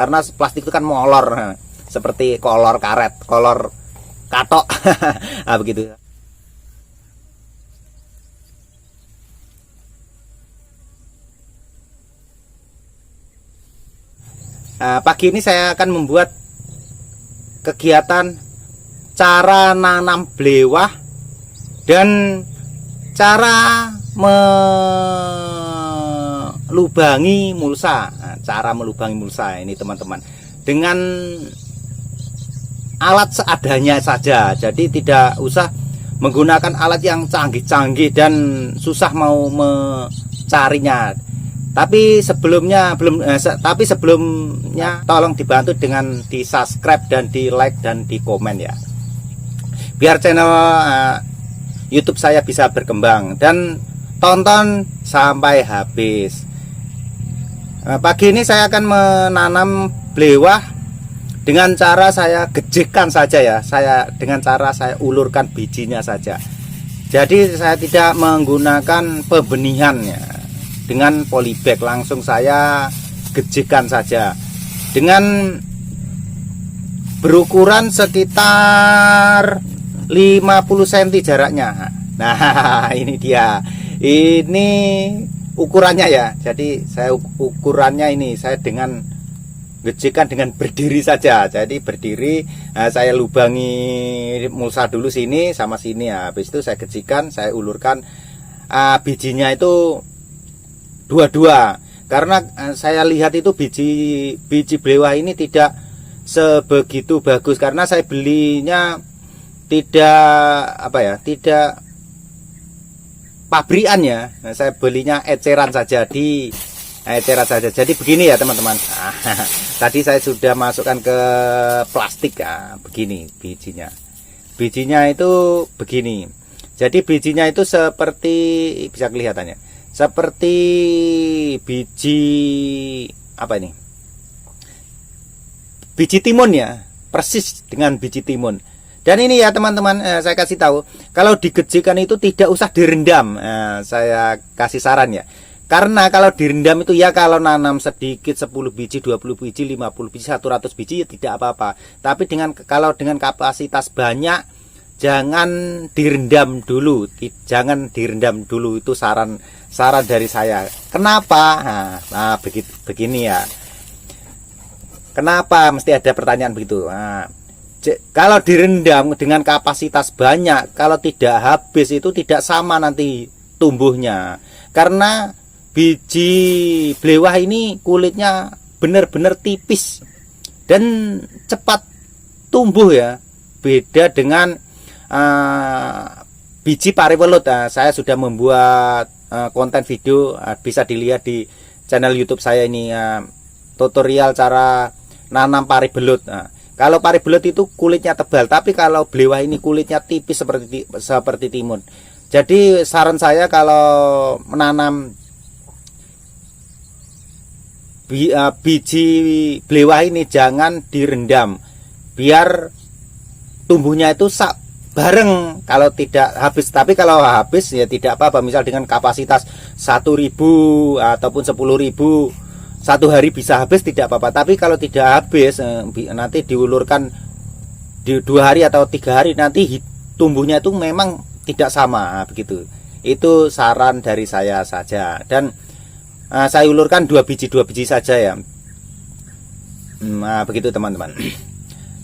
karena plastik itu kan molor, seperti kolor karet, kolor katok. Nah, begitu. Pagi ini saya akan membuat kegiatan cara nanam belewah dan cara melubangi mulsa. Cara melubangi mulsa ini teman-teman, dengan alat seadanya saja. Jadi tidak usah menggunakan alat yang canggih-canggih dan susah mau mencarinya. Tapi sebelumnya tolong dibantu dengan di subscribe dan di like dan di komen ya, biar channel YouTube saya bisa berkembang, dan tonton sampai habis. Pagi ini saya akan menanam belewah dengan cara saya gejikkan saja ya, dengan cara saya ulurkan bijinya saja. Jadi saya tidak menggunakan pembenihannya dengan polybag, langsung saya gejikkan saja dengan berukuran sekitar 50 cm jaraknya. Nah, ini dia, ini ukurannya ya. Jadi saya ukurannya ini saya dengan gejikkan dengan berdiri saja. Jadi berdiri, saya lubangi mulsa dulu sini sama sini ya. Habis itu saya gejikkan, saya ulurkan bijinya itu dua-dua, karena saya lihat itu biji belewah ini tidak sebegitu bagus, karena saya belinya tidak pabrikan ya. Saya belinya eceran saja, jadi begini ya teman-teman. Tadi saya sudah masukkan ke plastik ya, begini bijinya itu begini. Jadi bijinya itu seperti, bisa kelihatannya seperti biji biji timun ya, persis dengan biji timun. Dan ini ya teman-teman, saya kasih tahu, kalau digejikkan itu tidak usah direndam. Saya kasih saran ya, karena kalau direndam itu ya, kalau nanam sedikit 10 biji, 20 biji, 50 biji, 100 biji ya tidak apa-apa. Tapi kalau dengan kapasitas banyak, jangan direndam dulu, itu saran dari saya. Kenapa? Nah begini ya. Kenapa mesti ada pertanyaan begitu? Nah, kalau direndam dengan kapasitas banyak, kalau tidak habis itu tidak sama nanti tumbuhnya. Karena biji belewah ini kulitnya benar-benar tipis dan cepat tumbuh ya. Beda dengan biji pari welut. Saya sudah membuat konten video, bisa dilihat di channel YouTube saya ini, tutorial cara nanam pari belut. Kalau pari belut itu kulitnya tebal, tapi kalau belewah ini kulitnya tipis seperti timun. Jadi saran saya kalau menanam biji belewah ini jangan direndam, biar tumbuhnya itu bareng kalau tidak habis. Tapi kalau habis ya tidak apa-apa, misal dengan kapasitas 1.000 ataupun 10.000 satu hari bisa habis, tidak apa-apa. Tapi kalau tidak habis, nanti diulurkan di 2 hari atau 3 hari, nanti tumbuhnya itu memang tidak sama begitu. Itu saran dari saya saja, dan saya ulurkan 2 biji saja ya. Nah, begitu teman-teman.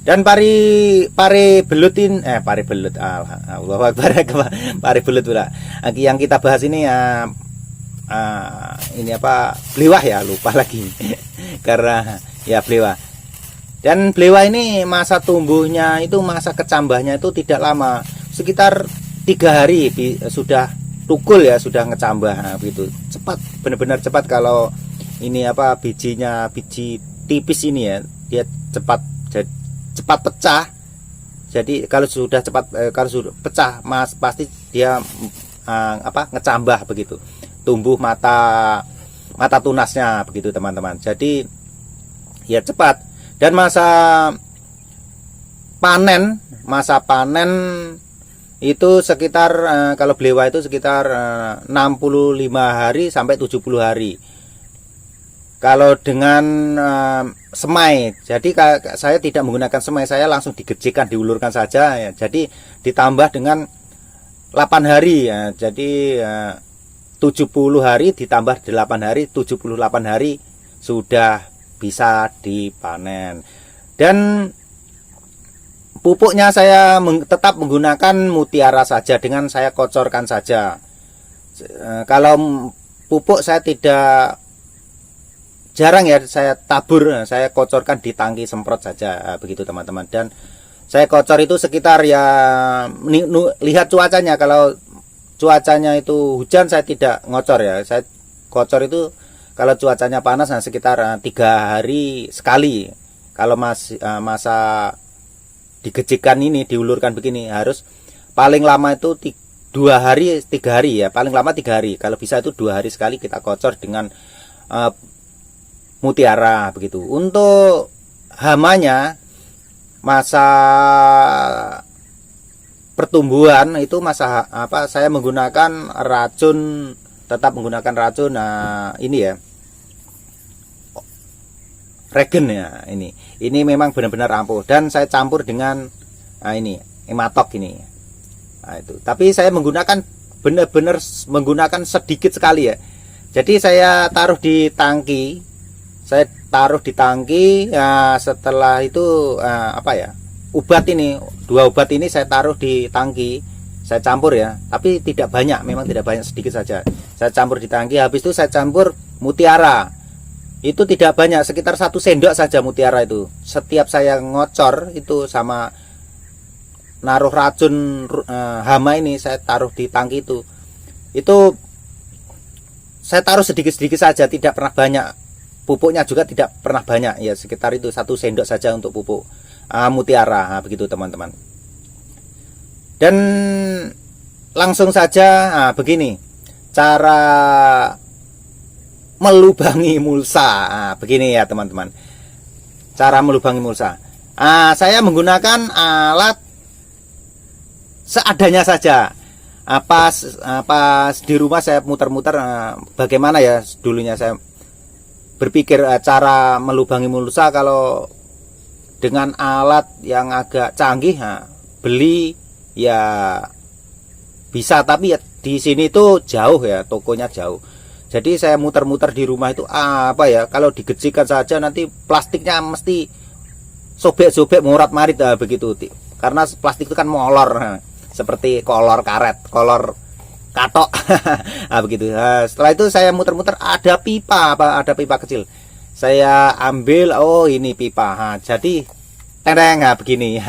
Dan pari belutin, pari belut, Allah Akbar, pari belut pula. Yang kita bahas ini ini belewah ya, lupa lagi. Karena ya belewah. Dan belewah ini masa tumbuhnya itu, masa kecambahnya itu tidak lama, sekitar 3 hari sudah tukul ya, sudah ngecambah. Begitu cepat, benar-benar cepat. Kalau ini bijinya biji tipis ini ya, dia cepat pecah. Jadi kalau sudah pecah, Mas, pasti dia ngecambah begitu, tumbuh mata tunasnya begitu teman-teman. Jadi ya cepat. Dan masa panen itu sekitar kalau belewah itu sekitar 65 hari sampai 70 hari. Kalau dengan semai, jadi saya tidak menggunakan semai, saya langsung digejikkan, diulurkan saja ya. Jadi ditambah dengan 8 hari ya. Jadi 70 hari ditambah 8 hari, 78 hari sudah bisa dipanen. Dan pupuknya saya tetap menggunakan mutiara saja, dengan saya kocorkan saja. Kalau pupuk saya tidak, jarang ya saya tabur, saya kocorkan di tangki semprot saja, begitu teman-teman. Dan saya kocor itu sekitar ya, lihat cuacanya. Kalau cuacanya itu hujan saya tidak ngocor ya, saya kocor itu kalau cuacanya panas, nah sekitar 3 hari sekali. Kalau masa digejikkan ini, diulurkan begini, harus paling lama itu 2 hari 3 hari ya, paling lama 3 hari. Kalau bisa itu 2 hari sekali kita kocor dengan mutiara begitu. Untuk hamanya, masa pertumbuhan itu masa apa, saya menggunakan racun, tetap menggunakan racun. Nah ini ya, regen ya, ini memang benar-benar ampuh, dan saya campur dengan ini ematok ini. Nah, itu. Tapi saya menggunakan benar-benar menggunakan sedikit sekali ya. Jadi saya taruh di tangki, ya, setelah itu apa ya, ubat ini, 2 ubat ini saya taruh di tangki, saya campur ya, tapi tidak banyak, memang tidak banyak, sedikit saja. Saya campur di tangki, habis itu saya campur mutiara. Itu tidak banyak, sekitar 1 sendok saja mutiara itu. Setiap saya ngocor itu sama naruh racun hama ini, saya taruh di tangki itu saya taruh sedikit-sedikit saja, tidak pernah banyak. Pupuknya juga tidak pernah banyak ya, sekitar itu 1 sendok saja untuk pupuk mutiara. Nah, begitu teman-teman. Dan langsung saja, begini cara melubangi mulsa. Begini ya teman-teman, cara melubangi mulsa. Saya menggunakan alat seadanya saja. Pas di rumah saya muter-muter, bagaimana ya dulunya saya berpikir cara melubangi mulsa. Kalau dengan alat yang agak canggih, beli ya bisa, tapi ya di sini tuh jauh ya, tokonya jauh. Jadi saya muter-muter di rumah itu, apa ya, kalau digejikkan saja nanti plastiknya mesti sobek-sobek, morat-marit begitu. Karena plastik itu kan molor, seperti kolor karet, kolor katok. Begitu. Setelah itu saya muter-muter, ada pipa, ada pipa kecil. Saya ambil, oh ini pipa. Jadi tereng begini.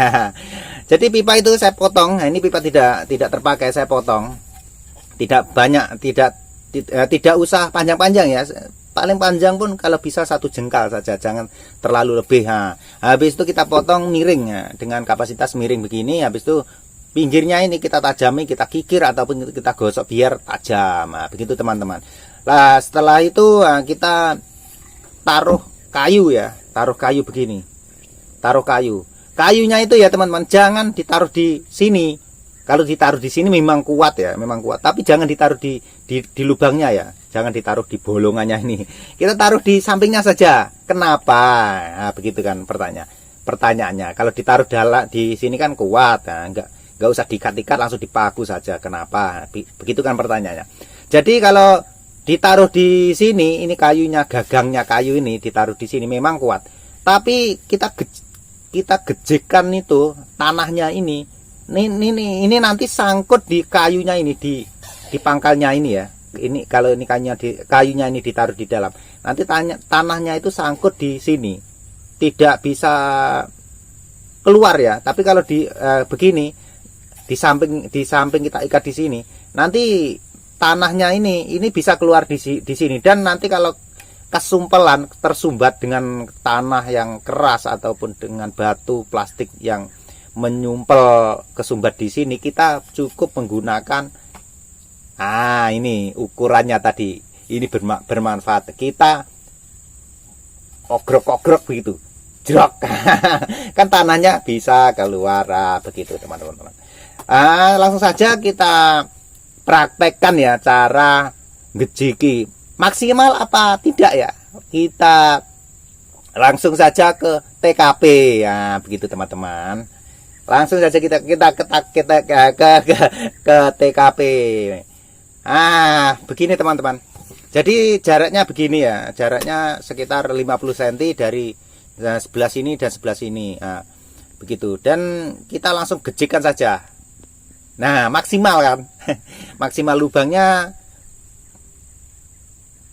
Jadi pipa itu saya potong. Ini pipa tidak terpakai, saya potong. Tidak banyak, tidak usah panjang-panjang ya, paling panjang pun kalau bisa 1 jengkal saja, jangan terlalu lebih. Habis itu kita potong miring ya, dengan kapasitas miring begini. Habis itu pinggirnya ini kita tajami, kita kikir ataupun kita gosok biar tajam. Begitu teman-teman. Nah setelah itu kita taruh kayu ya, taruh kayu begini, taruh kayunya itu ya teman-teman, jangan ditaruh di sini. Kalau ditaruh di sini memang kuat ya, memang kuat. Tapi jangan ditaruh di lubangnya ya, jangan ditaruh di bolongannya ini. Kita taruh di sampingnya saja. Kenapa? Nah, begitu kan pertanyaannya. Kalau ditaruh di sini kan kuat, nggak usah diikat-ikat, langsung dipaku saja. Kenapa? Begitu kan pertanyaannya. Jadi kalau ditaruh di sini, ini kayunya, gagangnya kayu ini ditaruh di sini memang kuat. Tapi kita gejekkan itu tanahnya ini. Ini nanti sangkut di kayunya ini, di pangkalnya ini ya. Ini kalau ini kayunya ini ditaruh di dalam, nanti tanahnya itu sangkut di sini, tidak bisa keluar ya. Tapi kalau begini, di samping kita ikat di sini, nanti tanahnya ini bisa keluar di sini. Dan nanti kalau kesumpelan, tersumbat dengan tanah yang keras ataupun dengan batu plastik yang menyumpel kesumbat di sini, kita cukup menggunakan ini ukurannya tadi, ini bermanfaat. Kita ogrok begitu, jrok. Kan tanahnya bisa keluar. Begitu teman-teman. Langsung saja kita praktekkan ya cara ngejiki. Maksimal apa tidak ya? kita langsung saja ke TKP ya, begitu teman-teman. Langsung saja kita ke TKP. Begini teman-teman. Jadi jaraknya begini ya, jaraknya sekitar 50 cm dari sebelah sini dan sebelah sini. Begitu. Dan kita langsung gejikkan saja. Nah, maksimal kan. Maksimal lubangnya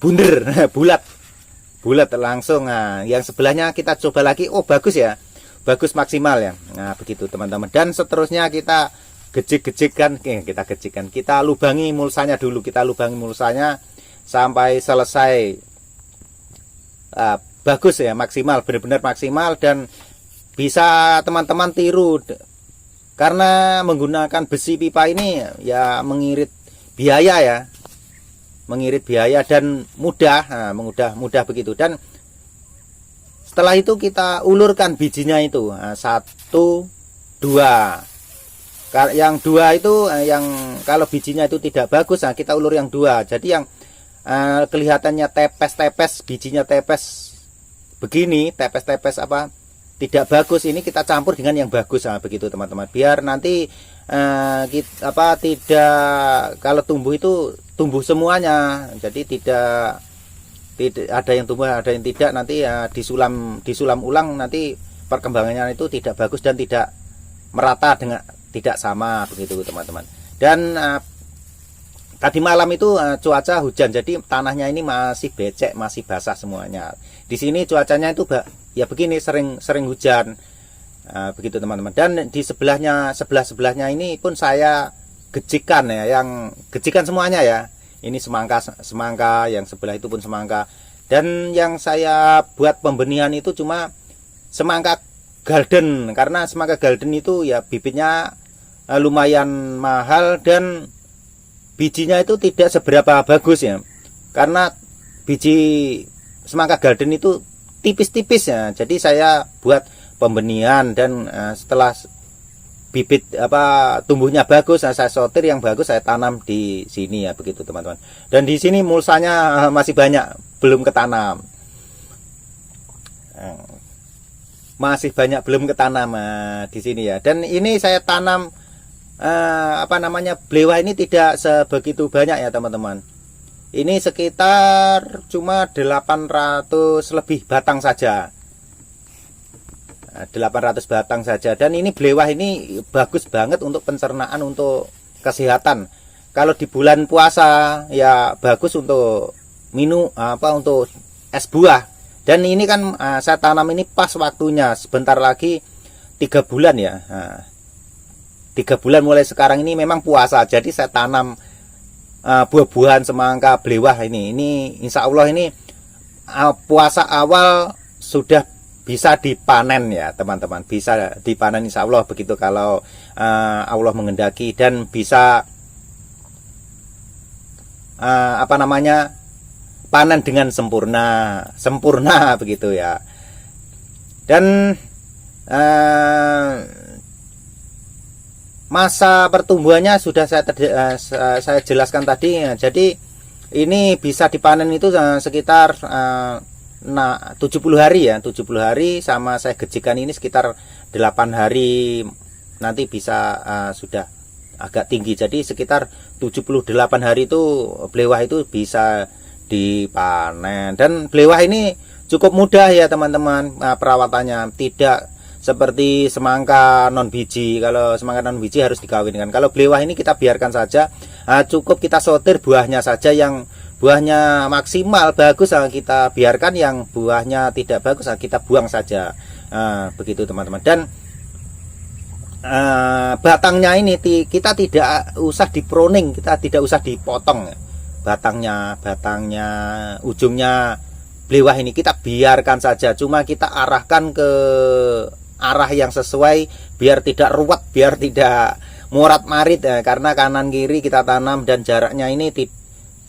bunder, bulat langsung. Nah, yang sebelahnya kita coba lagi. Oh, bagus ya. Bagus maksimal ya. Nah, begitu teman-teman. Dan seterusnya kita gejik-gejikkan, kita lubangi mulsanya dulu. Kita lubangi mulsanya sampai selesai. Bagus ya, maksimal, benar-benar maksimal. Dan bisa teman-teman tiru, karena menggunakan besi pipa ini ya mengirit biaya ya, mengirit biaya dan mudah, mudah begitu. Dan setelah itu kita ulurkan bijinya itu, 1, 2. Yang 2 itu yang kalau bijinya itu tidak bagus, kita ulur yang 2. Jadi yang kelihatannya tepes-tepes, bijinya tepes begini, tepes-tepes tidak bagus, ini kita campur dengan yang bagus, begitu teman-teman. Biar nanti tidak, kalau tumbuh itu tumbuh semuanya, jadi tidak ada yang tumbuh ada yang tidak, nanti disulam ulang, nanti perkembangannya itu tidak bagus dan tidak merata, dengan tidak sama, begitu teman-teman. Dan tadi malam itu cuaca hujan, jadi tanahnya ini masih becek, masih basah semuanya. Di sini cuacanya itu ya begini, sering hujan. Begitu teman-teman. Dan di sebelahnya ini pun saya gejikan ya, yang gejikan semuanya ya. Ini semangka, yang sebelah itu pun semangka. Dan yang saya buat pembenihan itu cuma semangka golden, karena semangka golden itu ya bibitnya lumayan mahal dan bijinya itu tidak seberapa bagus ya. Karena biji semangka golden itu tipis-tipis ya. Jadi saya buat pembenihan, dan setelah bibit tumbuhnya bagus, saya sortir yang bagus, saya tanam di sini ya, begitu teman-teman. Dan di sini mulsanya masih banyak, belum ketanam. Masih banyak belum ketanam di sini ya. Dan ini saya tanam belewah ini tidak sebegitu banyak ya teman-teman. Ini sekitar cuma 800 lebih batang saja. 800 batang saja. Dan ini belewah ini bagus banget untuk pencernaan, untuk kesehatan. Kalau di bulan puasa ya bagus untuk minum untuk es buah. Dan ini kan saya tanam ini pas waktunya, sebentar lagi 3 bulan ya. 3 bulan mulai sekarang ini memang puasa. Jadi saya tanam buah-buahan semangka belewah ini insya Allah ini puasa awal sudah bisa dipanen ya teman-teman, bisa dipanen insya Allah, begitu kalau Allah mengendaki, dan bisa panen dengan sempurna begitu ya. Dan masa pertumbuhannya sudah saya jelaskan tadi ya. Jadi ini bisa dipanen itu sekitar 70 hari ya, 70 hari, sama saya gejikan ini sekitar 8 hari, nanti bisa sudah agak tinggi. Jadi sekitar 78 hari itu belewah itu bisa dipanen. Dan belewah ini cukup mudah ya teman-teman, perawatannya tidak seperti semangka non biji. Kalau semangka non biji harus dikawinkan. Kalau belewah ini kita biarkan saja, cukup kita sortir buahnya saja. Yang buahnya maksimal bagus kita biarkan, yang buahnya tidak bagus kita buang saja. Begitu teman-teman. Dan batangnya ini kita tidak usah di pruning, kita tidak usah dipotong batangnya, ujungnya belewah ini kita biarkan saja, cuma kita arahkan ke arah yang sesuai biar tidak ruwet, biar tidak morat-marit ya, karena kanan kiri kita tanam dan jaraknya ini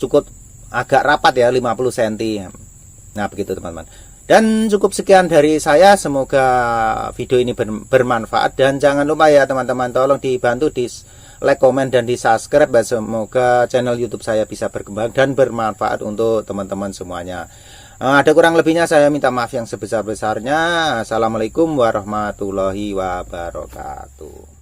cukup agak rapat ya, 50 cm. Nah begitu teman-teman. Dan cukup sekian dari saya, semoga video ini bermanfaat, dan jangan lupa ya teman-teman, tolong dibantu di like, komen, dan di subscribe ya. Semoga channel YouTube saya bisa berkembang dan bermanfaat untuk teman-teman semuanya. Ada kurang lebihnya saya minta maaf yang sebesar-besarnya. Assalamualaikum warahmatullahi wabarakatuh.